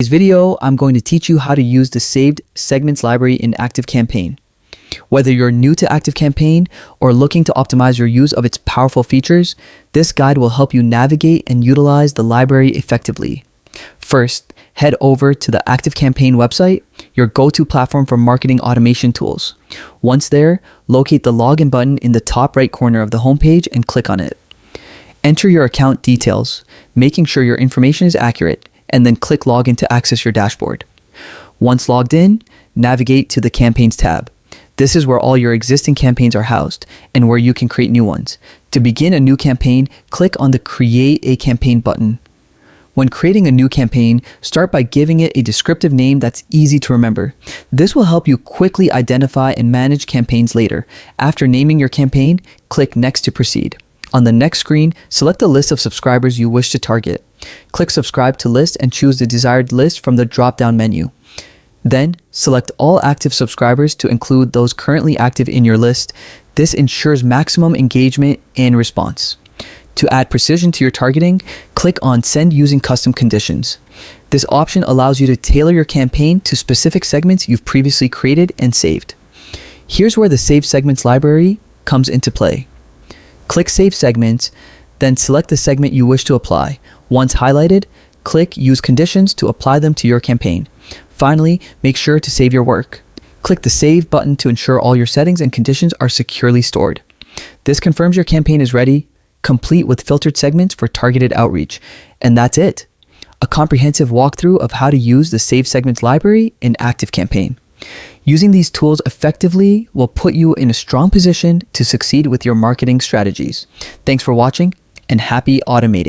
In this video, I'm going to teach you how to use the saved segments library in Activecampaign. Whether you're new to Activecampaign or looking to optimize your use of its powerful features, this guide will help you navigate and utilize the library effectively. First, head over to the Activecampaign website, your go-to platform for marketing automation tools. Once there, locate the login button in the top right corner of the homepage and click on it. Enter your account details, making sure your information is accurate, and then click Login to access your dashboard. Once logged in, navigate to the Campaigns tab. This is where all your existing campaigns are housed and where you can create new ones. To begin a new campaign, click on the Create a Campaign button. When creating a new campaign, start by giving it a descriptive name that's easy to remember. This will help you quickly identify and manage campaigns later. After naming your campaign, click Next to proceed. On the next screen, select the list of subscribers you wish to target. Click Subscribe to List and choose the desired list from the drop-down menu. Then, select all active subscribers to include those currently active in your list. This ensures maximum engagement and response. To add precision to your targeting, click on Send using custom conditions. This option allows you to tailor your campaign to specific segments you've previously created and saved. Here's where the Save Segments library comes into play. Click Save Segments, then select the segment you wish to apply. Once highlighted, click Use Conditions to apply them to your campaign. Finally, make sure to save your work. Click the Save button to ensure all your settings and conditions are securely stored. This confirms your campaign is ready, complete with filtered segments for targeted outreach. And that's it. A comprehensive walkthrough of how to use the Save Segments library in Activecampaign. Using these tools effectively will put you in a strong position to succeed with your marketing strategies. Thanks for watching and happy automating.